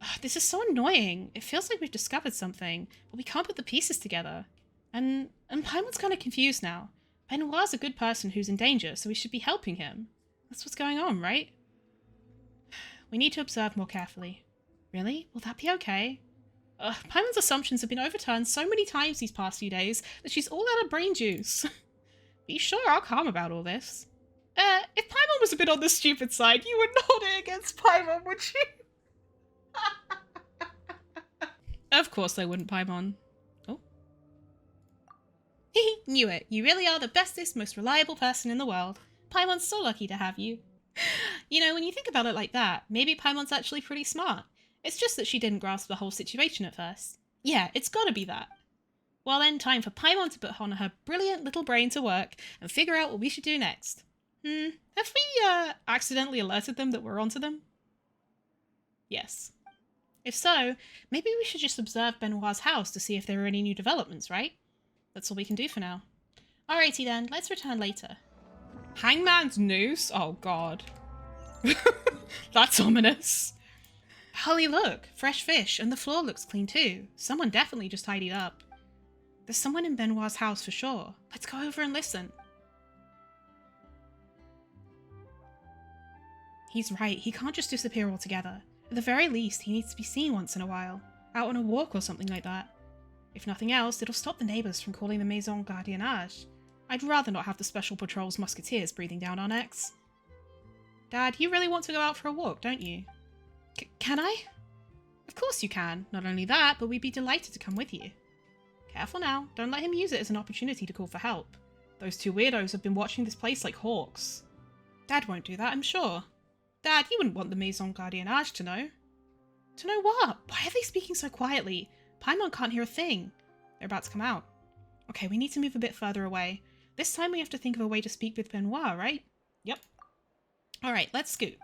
Ugh, this is so annoying. It feels like we've discovered something, but we can't put the pieces together. And Paimon's kind of confused now. Benoit's a good person who's in danger, so we should be helping him. That's what's going on, right? We need to observe more carefully. Really? Will that be okay? Paimon's assumptions have been overturned so many times these past few days that she's all out of brain juice. Be sure I'll calm about all this. If Paimon was a bit on the stupid side, you would not it against Paimon, would you? Of course I wouldn't, Paimon. Oh. Knew it. You really are the bestest, most reliable person in the world. Paimon's so lucky to have you. You know, when you think about it like that, maybe Paimon's actually pretty smart. It's just that she didn't grasp the whole situation at first. Yeah, it's gotta be that. Well then, time for Paimon to put on her brilliant little brain to work and figure out what we should do next. Have we, accidentally alerted them that we're onto them? Yes. If so, maybe we should just observe Benoit's house to see if there are any new developments, right? That's all we can do for now. Alrighty then, let's return later. Hangman's noose? Oh god. That's ominous. Holly, look! Fresh fish, and the floor looks clean too. Someone definitely just tidied up. There's someone in Benoit's house for sure. Let's go over and listen. He's right, he can't just disappear altogether. At the very least, he needs to be seen once in a while. Out on a walk or something like that. If nothing else, it'll stop the neighbours from calling the Maison Gardiennage. I'd rather not have the Special Patrol's musketeers breathing down our necks. Dad, you really want to go out for a walk, don't you? Can I? Of course you can. Not only that, but we'd be delighted to come with you. Careful now. Don't let him use it as an opportunity to call for help. Those two weirdos have been watching this place like hawks. Dad won't do that, I'm sure. Dad, you wouldn't want the Maison Gardiennage to know. To know what? Why are they speaking so quietly? Paimon can't hear a thing. They're about to come out. Okay, we need to move a bit further away. This time we have to think of a way to speak with Benoit, right? Yep. Alright, let's scoot.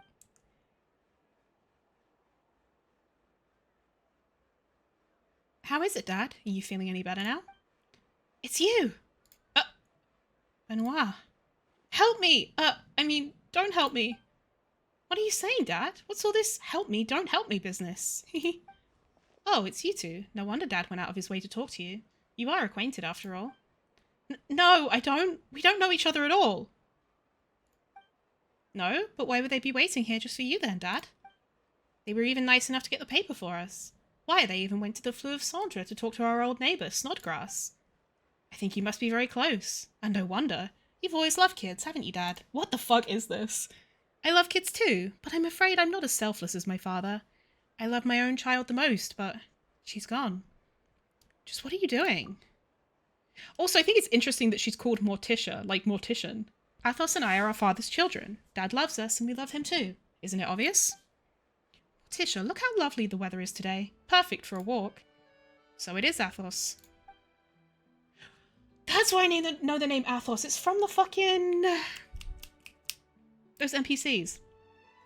How is it, Dad? Are you feeling any better now? It's you! Benoit. Help me! Don't help me. What are you saying, Dad? What's all this help me, don't help me business? Oh, it's you two. No wonder Dad went out of his way to talk to you. You are acquainted, after all. No, I don't. We don't know each other at all. No? But why would they be waiting here just for you then, Dad? They were even nice enough to get the paper for us. Why, they even went to the Fleur of Cendre to talk to our old neighbour, Snodgrass. I think you must be very close. And no wonder. You've always loved kids, haven't you, Dad? What the fuck is this? I love kids too, but I'm afraid I'm not as selfless as my father. I love my own child the most, but she's gone. Just what are you doing? Also, I think it's interesting that she's called Morticia, like Mortician. Athos and I are our father's children. Dad loves us and we love him too. Isn't it obvious? Morticia, look how lovely the weather is today. Perfect for a walk. So it is, Athos. That's why I know the name Athos. It's from the fucking... those NPCs.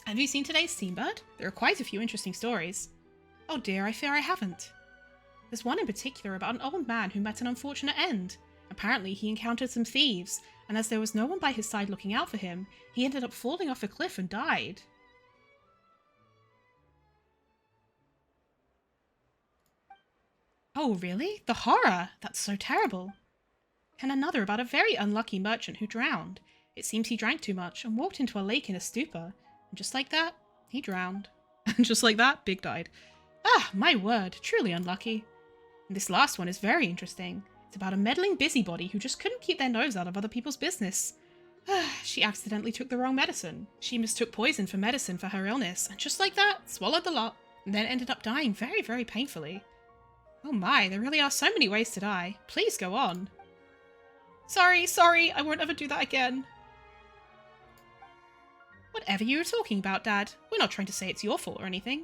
Have you seen today's Steambird? There are quite a few interesting stories. Oh dear, I fear I haven't. There's one in particular about an old man who met an unfortunate end. Apparently he encountered some thieves, and as there was no one by his side looking out for him, he ended up falling off a cliff and died. Oh really? The horror! That's so terrible. And another about a very unlucky merchant who drowned. It seems he drank too much and walked into a lake in a stupor. And just like that, he drowned. And just like that, Big died. Ah, my word, truly unlucky. And this last one is very interesting. It's about a meddling busybody who just couldn't keep their nose out of other people's business. She accidentally took the wrong medicine. She mistook poison for medicine for her illness, and just like that, swallowed the lot, and then ended up dying very, very painfully. Oh my, there really are so many ways to die. Please go on. Sorry, I won't ever do that again. Whatever you were talking about, Dad. We're not trying to say it's your fault or anything.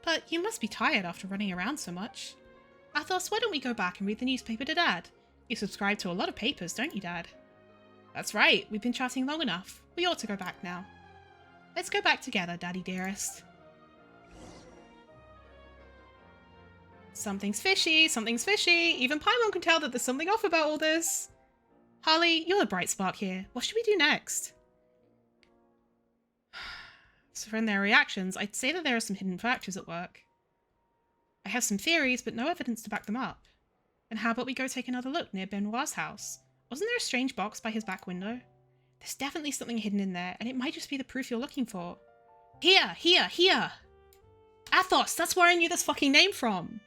But you must be tired after running around so much. Athos, why don't we go back and read the newspaper to Dad? You subscribe to a lot of papers, don't you, Dad? That's right, we've been chatting long enough. We ought to go back now. Let's go back together, Daddy dearest. Something's fishy, something's fishy. Even Paimon can tell that there's something off about all this. Harley, you're the bright spark here. What should we do next? So from their reactions, I'd say that there are some hidden factors at work. I have some theories, but no evidence to back them up. And how about we go take another look near Benoit's house? Wasn't there a strange box by his back window? There's definitely something hidden in there, and it might just be the proof you're looking for. Here! Athos, that's where I knew this fucking name from!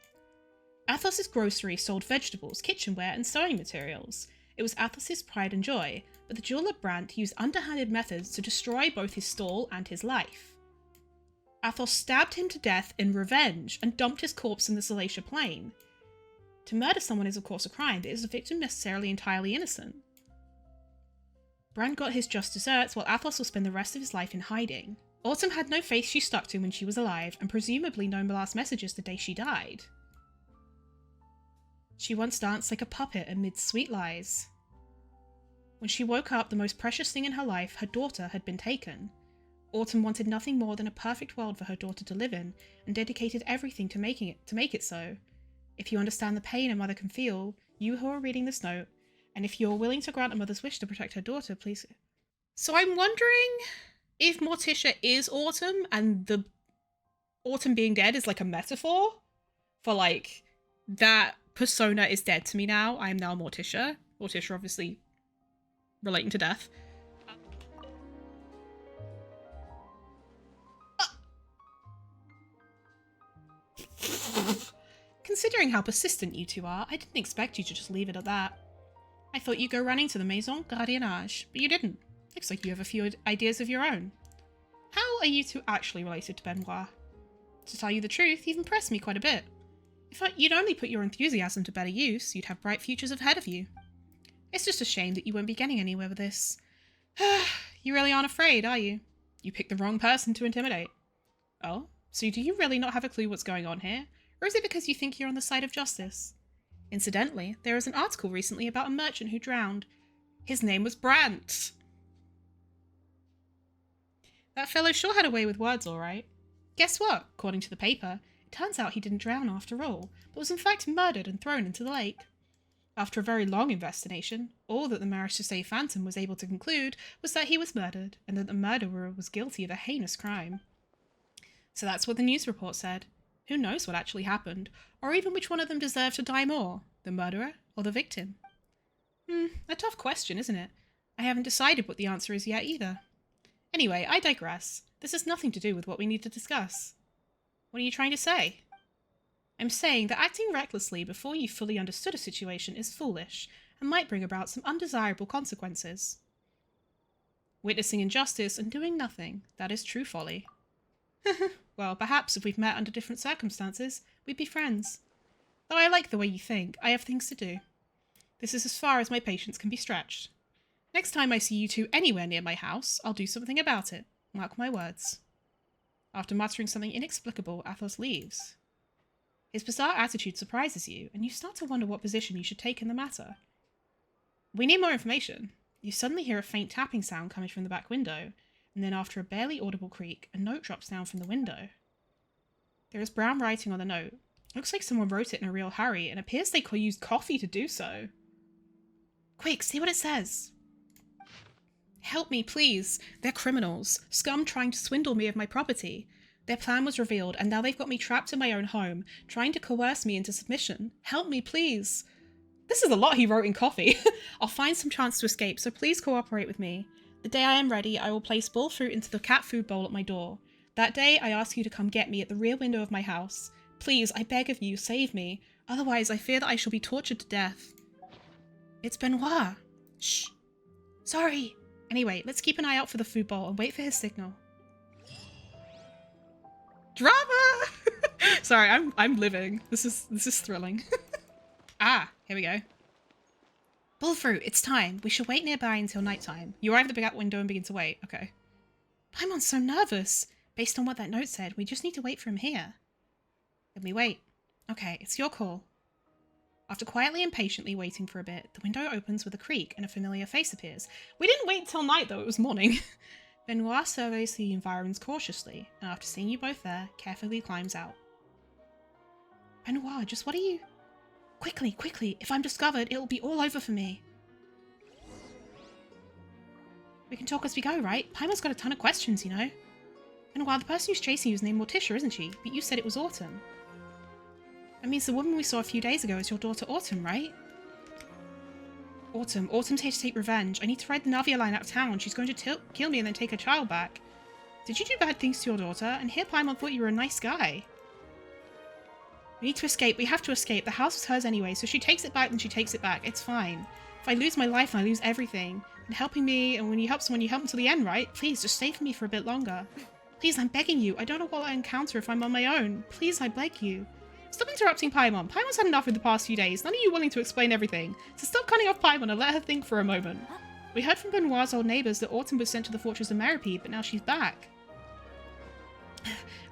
Athos's grocery sold vegetables, kitchenware, and sewing materials. It was Athos's pride and joy, but the jeweller Brandt used underhanded methods to destroy both his stall and his life. Athos stabbed him to death in revenge and dumped his corpse in the Salacia plain. To murder someone is of course a crime, but is the victim necessarily entirely innocent? Brandt got his just desserts, while Athos will spend the rest of his life in hiding. Autumn had no face she stuck to when she was alive, and presumably no last messages the day she died. She once danced like a puppet amid sweet lies. When she woke up, the most precious thing in her life, her daughter, had been taken. Autumn wanted nothing more than a perfect world for her daughter to live in, and dedicated everything to make it so. If you understand the pain a mother can feel, you who are reading this note, and if you're willing to grant a mother's wish to protect her daughter, please. So I'm wondering if Morticia is Autumn, and the Autumn being dead is like a metaphor for like, that persona is dead to me now. I am now Morticia. Morticia obviously relating to death. Considering how persistent you two are, I didn't expect you to just leave it at that. I thought you'd go running to the Maison Gardiennage, but you didn't. Looks like you have a few ideas of your own. How are you two actually related to Benoit? To tell you the truth, you've impressed me quite a bit. If you'd only put your enthusiasm to better use, you'd have bright futures ahead of you. It's just a shame that you won't be getting anywhere with this. You really aren't afraid, are you? You picked the wrong person to intimidate. Oh, so do you really not have a clue what's going on here? Or is it because you think you're on the side of justice? Incidentally, there was an article recently about a merchant who drowned. His name was Brandt. That fellow sure had a way with words, all right. Guess what? According to the paper, it turns out he didn't drown after all, but was in fact murdered and thrown into the lake. After a very long investigation, all that the Marechaussee Phantom was able to conclude was that he was murdered, and that the murderer was guilty of a heinous crime. So that's what the news report said. Who knows what actually happened, or even which one of them deserved to die more, the murderer or the victim? A tough question, isn't it? I haven't decided what the answer is yet either. Anyway, I digress. This has nothing to do with what we need to discuss. What are you trying to say? I'm saying that acting recklessly before you fully understood a situation is foolish and might bring about some undesirable consequences. Witnessing injustice and doing nothing, that is true folly. Well, perhaps if we've met under different circumstances, we'd be friends. Though I like the way you think, I have things to do. This is as far as my patience can be stretched. Next time I see you two anywhere near my house, I'll do something about it. Mark my words. After muttering something inexplicable, Athos leaves. His bizarre attitude surprises you, and you start to wonder what position you should take in the matter. We need more information. You suddenly hear a faint tapping sound coming from the back window, and then after a barely audible creak, a note drops down from the window. There is brown writing on the note. Looks like someone wrote it in a real hurry, and appears they used coffee to do so. Quick, see what it says. Help me, please. They're criminals. Scum trying to swindle me of my property. Their plan was revealed, and now they've got me trapped in my own home, trying to coerce me into submission. Help me, please. This is a lot he wrote in coffee. I'll find some chance to escape, so please cooperate with me. The day I am ready, I will place bull fruit into the cat food bowl at my door. That day, I ask you to come get me at the rear window of my house. Please, I beg of you, save me. Otherwise, I fear that I shall be tortured to death. It's Benoit. Shh. Sorry. Anyway, let's keep an eye out for the food bowl and wait for his signal. Drama! Sorry, I'm living. This is thrilling. Ah, here we go. Bullfruit, it's time. We shall wait nearby until nighttime. You arrive at the back window and begin to wait. Okay. Paimon's so nervous. Based on what that note said, we just need to wait for him here. Then we wait. Okay, it's your call. After quietly and patiently waiting for a bit, the window opens with a creak and a familiar face appears. We didn't wait till night though, it was morning. Benoit surveys the environs cautiously, and after seeing you both there, carefully climbs out. Benoit, just what are you... Quickly, quickly, if I'm discovered, it'll be all over for me. We can talk as we go, right? Paimon's got a ton of questions, you know. Benoit, the person who's chasing you is named Morticia, isn't she? But you said it was Autumn. That means the woman we saw a few days ago is your daughter Autumn, right? Autumn's here to take revenge. I need to ride the Navia line out of town. She's going to kill me and then take her child back. Did you do bad things to your daughter? And here Paimon thought you were a nice guy. We need to escape. We have to escape. The house was hers anyway, so she takes it back, then she takes it back. It's fine. If I lose my life, I lose everything. And helping me, and when you help someone, you help them to the end, right? Please, just stay for me for a bit longer. Please, I'm begging you. I don't know what I'll encounter if I'm on my own. Please, I beg you. Stop interrupting Paimon. Paimon's had enough in the past few days. None of you willing to explain everything. So stop cutting off Paimon and let her think for a moment. We heard from Benoit's old neighbours that Autumn was sent to the fortress of Meripede, but now she's back.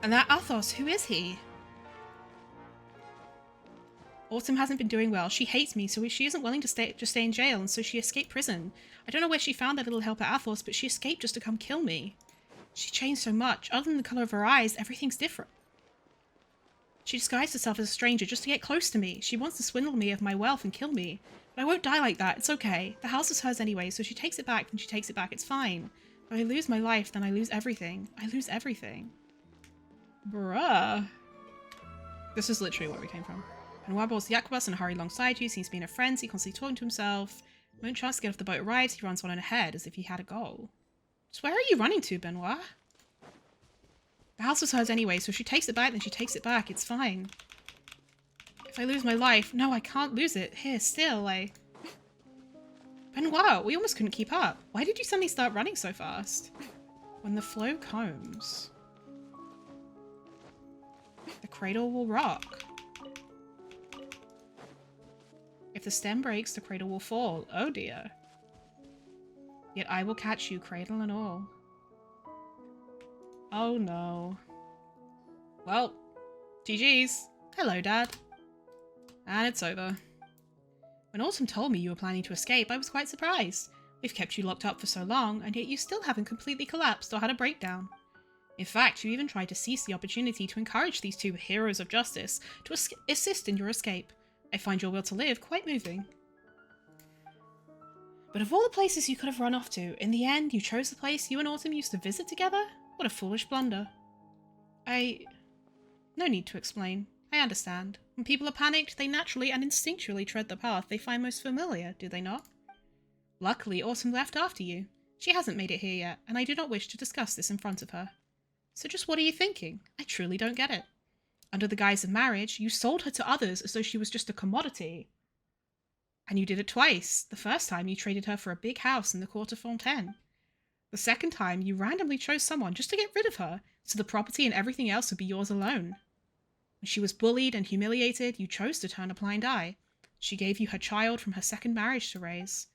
And that Athos, who is he? Autumn hasn't been doing well. She hates me, so she isn't willing to stay in jail, and so she escaped prison. I don't know where she found that little helper Athos, but she escaped just to come kill me. She changed so much. Other than the colour of her eyes, everything's different. She disguised herself as a stranger just to get close to me. She wants to swindle me of my wealth and kill me. But I won't die like that. It's okay. The house is hers anyway, so she takes it back, then she takes it back. It's fine. If I lose my life, then I lose everything. I lose everything. Bruh. This is literally where we came from. Benoit boards the aquabus and hurries alongside you. Seems to be in a frenzy, constantly talking to himself. Moment chance to get off the boat arrives, he runs on ahead as if he had a goal. So where are you running to, Benoit? The house was hers anyway, so if she takes it back, then she takes it back. It's fine. If I lose my life... No, I can't lose it. Here, still, Benoit, we almost couldn't keep up. Why did you suddenly start running so fast? When the flow combs, the cradle will rock. If the stem breaks, the cradle will fall. Oh dear. Yet I will catch you, cradle and all. Oh no. Well, GG's. Hello, Dad. And it's over. When Autumn told me you were planning to escape, I was quite surprised. We've kept you locked up for so long, and yet you still haven't completely collapsed or had a breakdown. In fact, you even tried to seize the opportunity to encourage these two heroes of justice to assist in your escape. I find your will to live quite moving. But of all the places you could have run off to, in the end, you chose the place you and Autumn used to visit together? What a foolish blunder. No need to explain. I understand. When people are panicked, they naturally and instinctually tread the path they find most familiar, do they not? Luckily, Autumn left after you. She hasn't made it here yet, and I do not wish to discuss this in front of her. So just what are you thinking? I truly don't get it. Under the guise of marriage, you sold her to others as though she was just a commodity. And you did it twice. The first time, you traded her for a big house in the Court of Fontaine. The second time, you randomly chose someone just to get rid of her, so the property and everything else would be yours alone. When she was bullied and humiliated, you chose to turn a blind eye. She gave you her child from her second marriage to raise.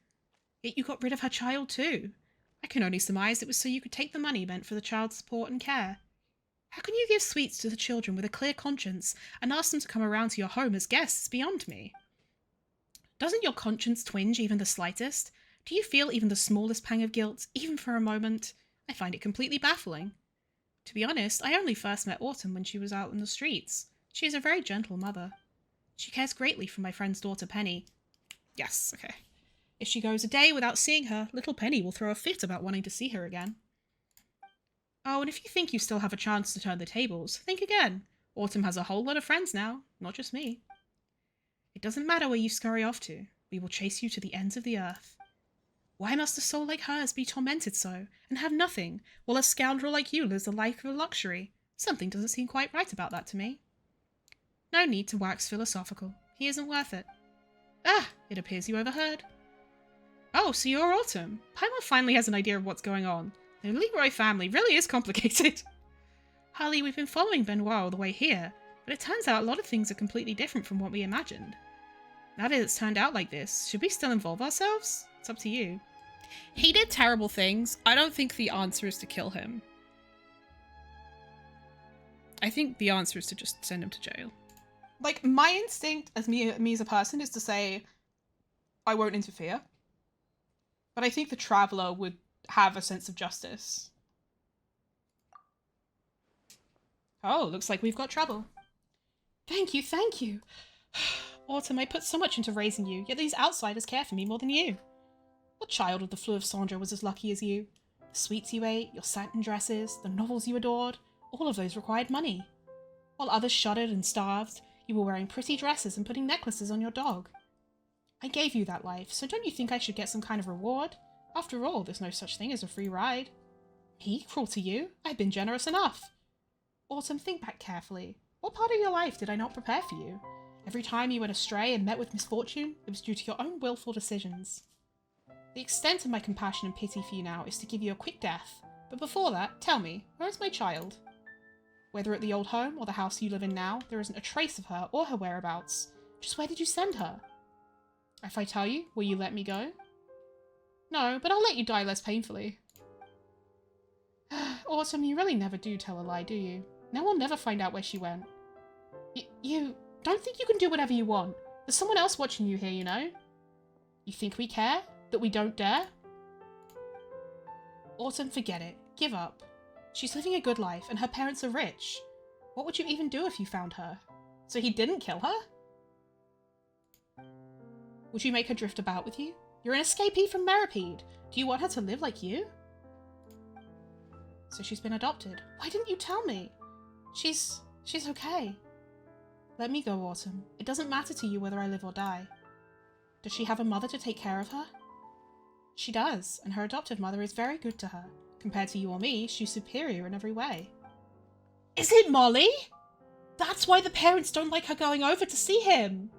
Yet you got rid of her child too. I can only surmise it was so you could take the money meant for the child's support and care. How can you give sweets to the children with a clear conscience and ask them to come around to your home as guests beyond me? Doesn't your conscience twinge even the slightest? Do you feel even the smallest pang of guilt, even for a moment? I find it completely baffling. To be honest, I only first met Autumn when she was out in the streets. She is a very gentle mother. She cares greatly for my friend's daughter, Penny. Yes, okay. If she goes a day without seeing her, little Penny will throw a fit about wanting to see her again. Oh, and if you think you still have a chance to turn the tables, think again. Autumn has a whole lot of friends now, not just me. It doesn't matter where you scurry off to. We will chase you to the ends of the earth. Why must a soul like hers be tormented so, and have nothing, while a scoundrel like you lives a life of luxury? Something doesn't seem quite right about that to me. No need to wax philosophical. He isn't worth it. Ah, it appears you overheard. Oh, so you're Autumn. Paimon finally has an idea of what's going on. The Leroy family really is complicated. Harley, we've been following Benoit all the way here, but it turns out a lot of things are completely different from what we imagined. Now that it's turned out like this, should we still involve ourselves? It's up to you. He did terrible things. I don't think the answer is to kill him. I think the answer is to just send him to jail. Like, my instinct as me as a person is to say, I won't interfere. But I think the Traveller would have a sense of justice. Oh, looks like we've got trouble. Thank you, thank you. Autumn, I put so much into raising you, yet these outsiders care for me more than you. What child of the Fleur of Cendres was as lucky as you? The sweets you ate, your satin dresses, the novels you adored, all of those required money. While others shuddered and starved, you were wearing pretty dresses and putting necklaces on your dog. I gave you that life, so don't you think I should get some kind of reward? After all, there's no such thing as a free ride. Me, cruel to you? I've been generous enough. Autumn, think back carefully. What part of your life did I not prepare for you? Every time you went astray and met with misfortune, it was due to your own willful decisions. The extent of my compassion and pity for you now is to give you a quick death. But before that, tell me, where is my child? Whether at the old home or the house you live in now, there isn't a trace of her or her whereabouts. Just where did you send her? If I tell you, will you let me go? No, but I'll let you die less painfully. Autumn, you really never do tell a lie, do you? Now we'll never find out where she went. You don't think you can do whatever you want. There's someone else watching you here, you know? You think we care? That we don't dare? Autumn, forget it. Give up. She's living a good life, and her parents are rich. What would you even do if you found her? So he didn't kill her? Would you make her drift about with you? You're an escapee from Meripede. Do you want her to live like you? So she's been adopted. Why didn't you tell me? She's okay. Let me go, Autumn. It doesn't matter to you whether I live or die. Does she have a mother to take care of her? She does, and her adoptive mother is very good to her. Compared to you or me, she's superior in every way. Is it Molly? That's why the parents don't like her going over to see him.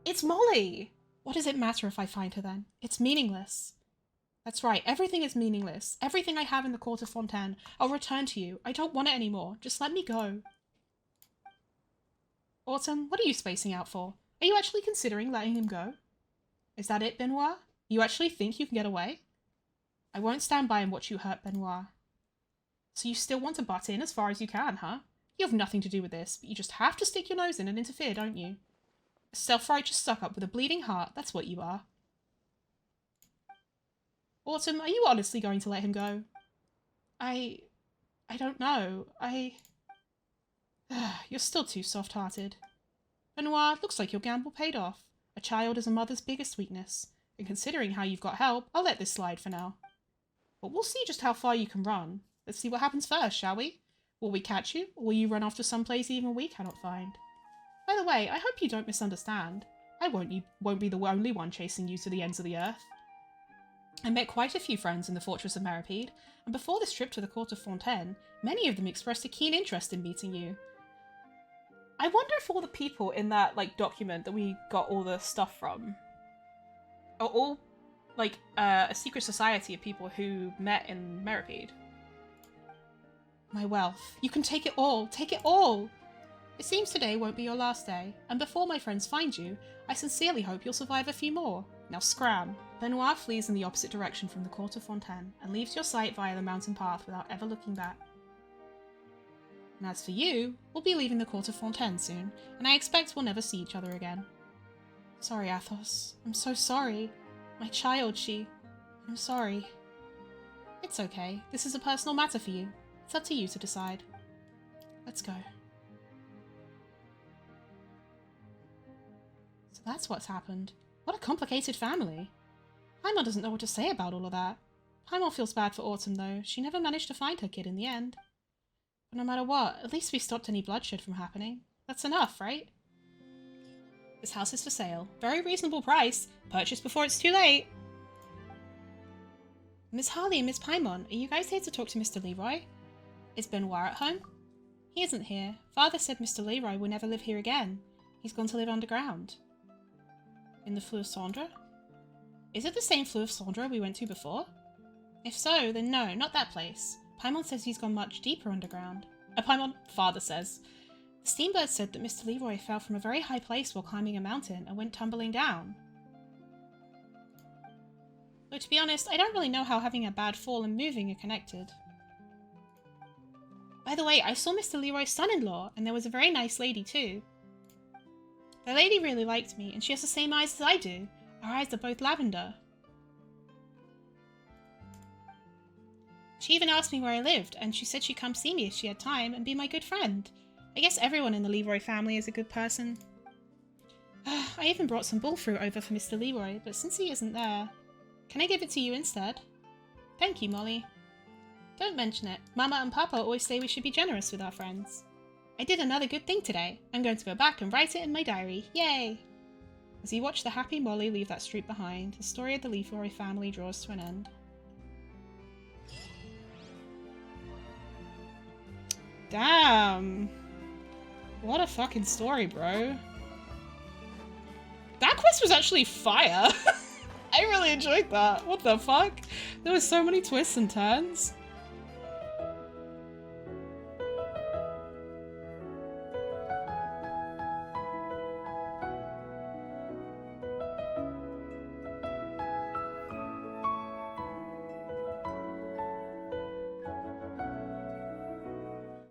It's Molly. What does it matter if I find her then? It's meaningless. That's right, everything is meaningless. Everything I have in the Court of Fontaine, I'll return to you. I don't want it anymore. Just let me go. Autumn, what are you spacing out for? Are you actually considering letting him go? Is that it, Benoit? You actually think you can get away? I won't stand by and watch you hurt Benoit. So you still want to butt in as far as you can, huh? You have nothing to do with this, but you just have to stick your nose in and interfere, don't you? A self-righteous suck-up with a bleeding heart, that's what you are. Autumn, are you honestly going to let him go? I don't know. You're still too soft-hearted. Benoit, looks like your gamble paid off. A child is a mother's biggest weakness. And considering how you've got help, I'll let this slide for now. But we'll see just how far you can run. Let's see what happens first, shall we? Will we catch you, or will you run off to someplace even we cannot find? By the way, I hope you don't misunderstand. I won't be the only one chasing you to the ends of the earth. I met quite a few friends in the fortress of Meripede, and before this trip to the Court of Fontaine, many of them expressed a keen interest in meeting you. I wonder if all the people in that, like, document that we got all the stuff from are all, like, a secret society of people who met in Meripede. My wealth. You can take it all. Take it all! It seems today won't be your last day, and before my friends find you, I sincerely hope you'll survive a few more. Now scram. Benoit flees in the opposite direction from the Court of Fontaine, and leaves your sight via the mountain path without ever looking back. And as for you, we'll be leaving the Court of Fontaine soon, and I expect we'll never see each other again. Sorry, Athos. I'm so sorry. My child, I'm sorry. It's okay. This is a personal matter for you. It's up to you to decide. Let's go. So that's what's happened. What a complicated family. Paimon doesn't know what to say about all of that. Paimon feels bad for Autumn, though. She never managed to find her kid in the end. But no matter what, at least we stopped any bloodshed from happening. That's enough, right? This house is for sale. Very reasonable price. Purchase before it's too late. Miss Harley and Miss Paimon, are you guys here to talk to Mr. Leroy? Is Benoit at home? He isn't here. Father said Mr. Leroy will never live here again. He's gone to live underground. In the Fleuve Cendre? Is it the same Fleuve Cendre we went to before? If so, then no, not that place. Paimon says he's gone much deeper underground. Father says. The Steambird said that Mr. Leroy fell from a very high place while climbing a mountain and went tumbling down. Though to be honest, I don't really know how having a bad fall and moving are connected. By the way, I saw Mr. Leroy's son-in-law, and there was a very nice lady too. The lady really liked me, and she has the same eyes as I do. Our eyes are both lavender. She even asked me where I lived, and she said she'd come see me if she had time and be my good friend. I guess everyone in the Leroy family is a good person. I even brought some bullfruit over for Mr. Leroy, but since he isn't there... Can I give it to you instead? Thank you, Molly. Don't mention it. Mama and Papa always say we should be generous with our friends. I did another good thing today. I'm going to go back and write it in my diary. Yay! As you watch the happy Molly leave that street behind, the story of the Leroy family draws to an end. Damn! What a fucking story, bro. That quest was actually fire! I really enjoyed that. What the fuck? There were so many twists and turns.